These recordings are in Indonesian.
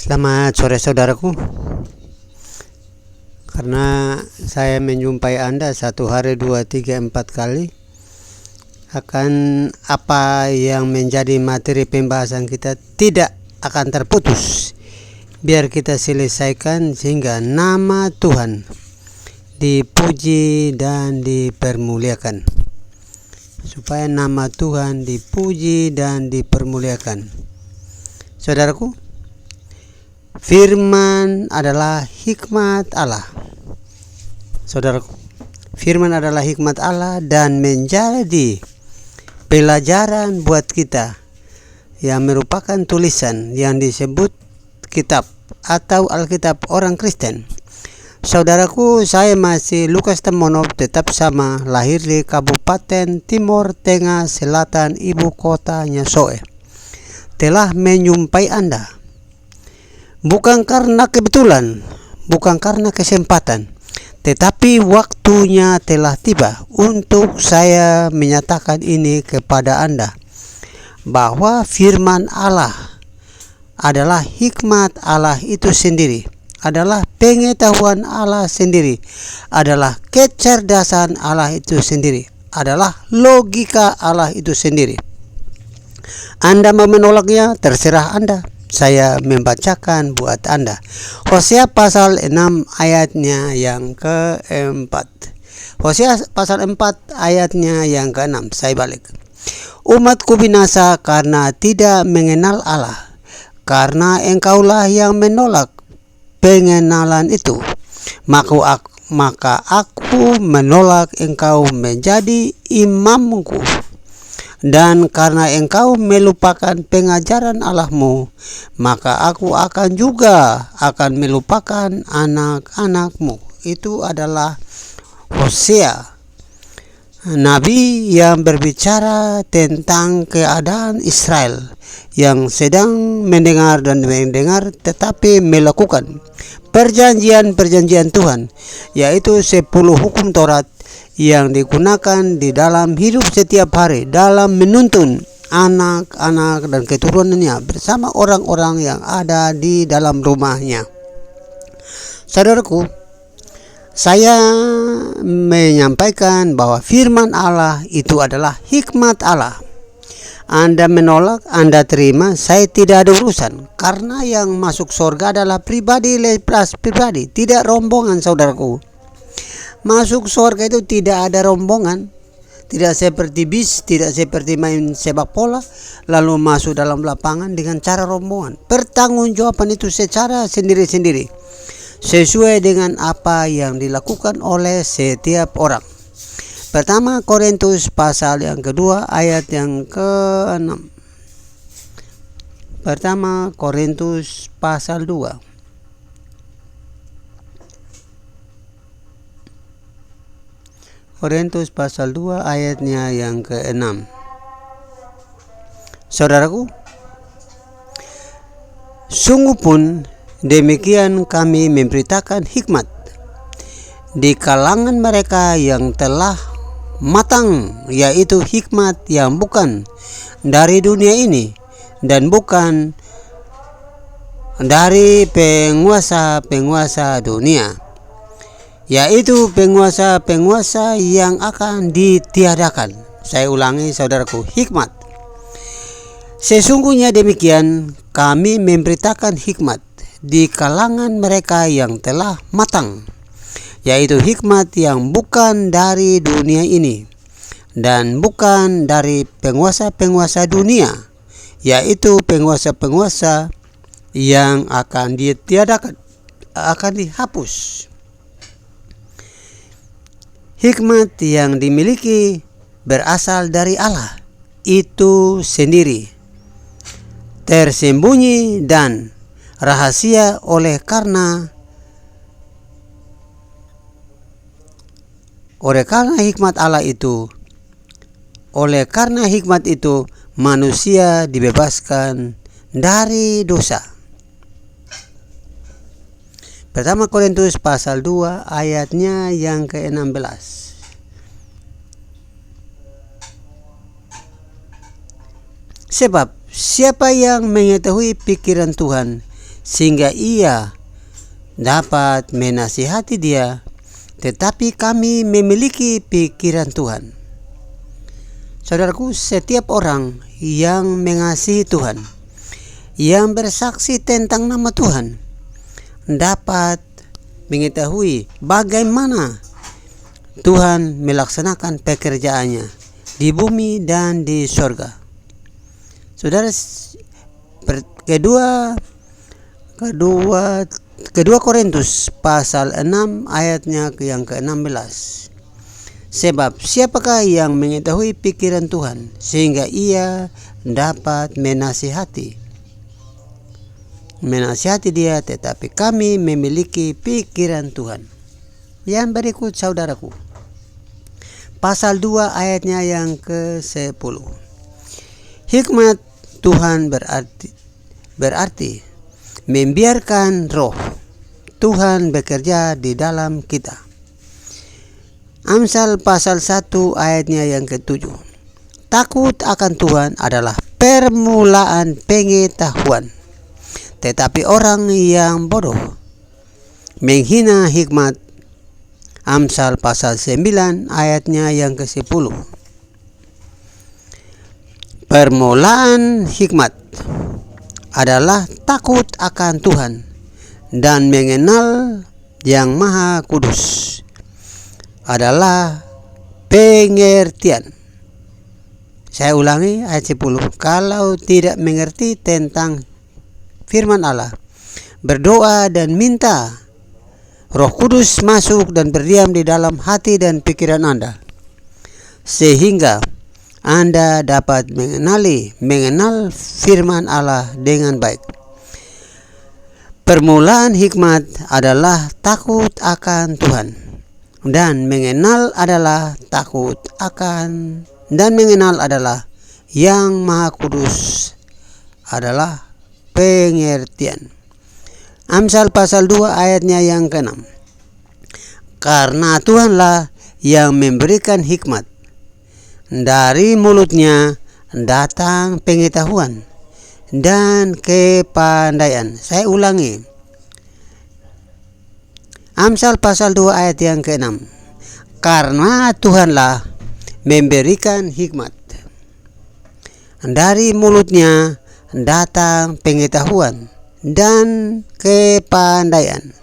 Selamat sore saudaraku. Karena saya menjumpai Anda 1 hari 2, 3, 4 kali akan apa yang menjadi materi pembahasan kita tidak akan terputus. Biar kita selesaikan sehingga nama Tuhan dipuji dan dipermuliakan. Supaya nama Tuhan dipuji dan dipermuliakan. Saudaraku, firman adalah hikmat Allah. Saudaraku, firman adalah hikmat Allah dan menjadi pelajaran buat kita yang merupakan tulisan yang disebut kitab atau Alkitab orang Kristen. Saudaraku, saya masih Lukas Temonov, tetap sama, lahir di Kabupaten Timur Tengah Selatan, ibu kota Nyasoe. Telah menjumpai Anda bukan karena kebetulan, bukan karena kesempatan, tetapi waktunya telah tiba untuk saya menyatakan ini kepada Anda, bahwa firman Allah adalah hikmat Allah itu sendiri, adalah pengetahuan Allah sendiri, adalah kecerdasan Allah itu sendiri, adalah logika Allah itu sendiri. Anda mau menolaknya, terserah Anda. Saya membacakan buat Anda Hosea pasal 6 ayatnya yang keempat. Hosea pasal 4 ayatnya yang ke-6. Saya balik. Umatku binasa karena tidak mengenal Allah, karena engkaulah yang menolak pengenalan itu. Maka aku menolak engkau menjadi imamku. Dan karena engkau melupakan pengajaran Allahmu, maka aku akan melupakan anak-anakmu. Itu adalah Hosea, nabi yang berbicara tentang keadaan Israel yang sedang mendengar tetapi melakukan perjanjian Tuhan, yaitu 10 hukum Taurat yang digunakan di dalam hidup setiap hari dalam menuntun anak-anak dan keturunannya bersama orang-orang yang ada di dalam rumahnya. Saudaraku, saya menyampaikan bahwa firman Allah itu adalah hikmat Allah. Anda menolak, Anda terima, saya tidak ada urusan. Karena yang masuk surga adalah pribadi lepas pribadi, tidak rombongan, saudaraku. Masuk surga itu tidak ada rombongan, tidak seperti bis, tidak seperti main sepak bola lalu masuk dalam lapangan dengan cara rombongan. Pertanggungjawaban itu secara sendiri-sendiri sesuai dengan apa yang dilakukan oleh setiap orang. Pertama Korintus pasal yang kedua ayat yang ke-6. Pertama Korintus pasal 2. Korintus pasal 2 ayatnya yang ke-6. Saudaraku, sungguh pun demikian kami memberitakan hikmat di kalangan mereka yang telah matang, yaitu hikmat yang bukan dari dunia ini dan bukan dari penguasa-penguasa dunia, yaitu penguasa-penguasa yang akan ditiadakan. Saya ulangi saudaraku, hikmat. Sesungguhnya demikian kami memberitakan hikmat di kalangan mereka yang telah matang, yaitu hikmat yang bukan dari dunia ini dan bukan dari penguasa-penguasa dunia, yaitu penguasa-penguasa yang akan ditiadakan, akan dihapus. Hikmat yang dimiliki berasal dari Allah itu sendiri, tersembunyi dan rahasia oleh karena hikmat Allah itu. Oleh karena hikmat itu manusia dibebaskan dari dosa. Pertama Korintus pasal 2 ayatnya yang ke-16. Sebab siapa yang mengetahui pikiran Tuhan sehingga ia dapat menasihati dia, tetapi kami memiliki pikiran Tuhan. Saudaraku, setiap orang yang mengasihi Tuhan, yang bersaksi tentang nama Tuhan, dapat mengetahui bagaimana Tuhan melaksanakan pekerjaannya di bumi dan di sorga. Saudara, kedua Korintus pasal 6 ayatnya yang ke-16. Sebab siapakah yang mengetahui pikiran Tuhan sehingga ia dapat menasihati dia, tetapi kami memiliki pikiran Tuhan. Yang berikut saudaraku, pasal 2 ayatnya yang ke-10. Hikmat Tuhan berarti membiarkan roh Tuhan bekerja di dalam kita. Amsal pasal 1 ayatnya yang ke-7. Takut akan Tuhan adalah permulaan pengetahuan, tetapi orang yang bodoh menghina hikmat. Amsal pasal 9 ayatnya yang ke-10. Permulaan hikmat adalah takut akan Tuhan dan mengenal Yang Maha Kudus adalah pengertian. Saya ulangi ayat 10. Kalau tidak mengerti tentang firman Allah, berdoa dan minta Roh Kudus masuk dan berdiam di dalam hati dan pikiran Anda, sehingga Anda dapat mengenal firman Allah dengan baik. Permulaan hikmat adalah takut akan Tuhan, dan mengenal adalah Yang Maha Kudus adalah pengertian. Amsal pasal 2 ayatnya yang ke-6. Karena Tuhanlah yang memberikan hikmat, dari mulutnya datang pengetahuan dan kepandaian. Saya ulangi. Amsal pasal 2 ayat yang ke-6. Karena Tuhanlah memberikan hikmat, dari mulutnya datang pengetahuan dan kepandaian.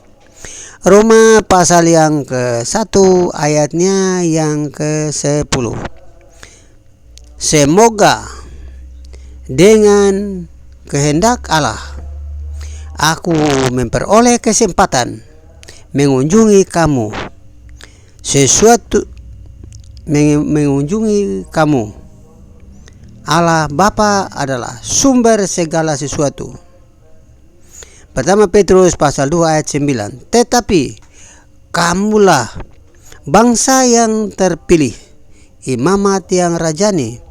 Roma pasal yang ke-1 ayatnya yang ke-10. Semoga dengan kehendak Allah aku memperoleh kesempatan mengunjungi kamu. Allah Bapa adalah sumber segala sesuatu. Pertama Petrus pasal 2 ayat 9. Tetapi kamulah bangsa yang terpilih, imamat yang rajani,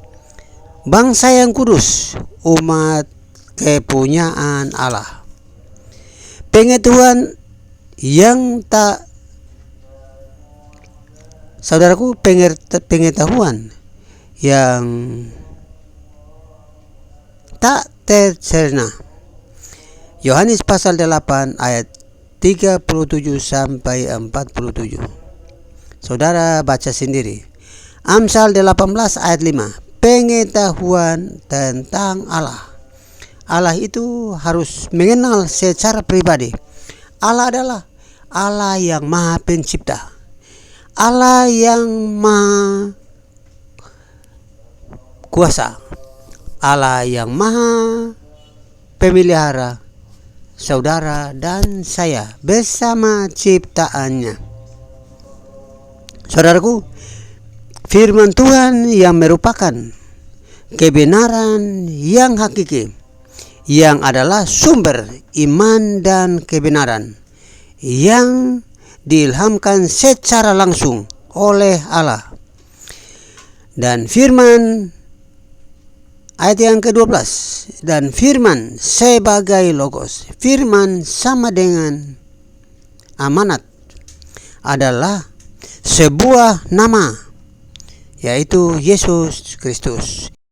bangsa yang kudus, umat kepunyaan Allah. Pengetahuan yang tak, saudaraku, pengetahuan yang tak tercerna. Yohanes pasal 8 ayat 37 sampai 47. Saudara baca sendiri. Amsal 18 ayat 5. Pengetahuan tentang Allah. Allah itu harus mengenal secara pribadi. Allah adalah Allah yang Maha Pencipta, Allah yang Maha Kuasa, Allah yang Maha Pemelihara saudara dan saya bersama ciptaannya. Saudaraku, firman Tuhan yang merupakan kebenaran yang hakiki, yang adalah sumber iman dan kebenaran, yang diilhamkan secara langsung oleh Allah. Dan firman ayat yang ke-12, dan firman sebagai logos, firman sama dengan amanat, adalah sebuah nama, yaitu Yesus Kristus,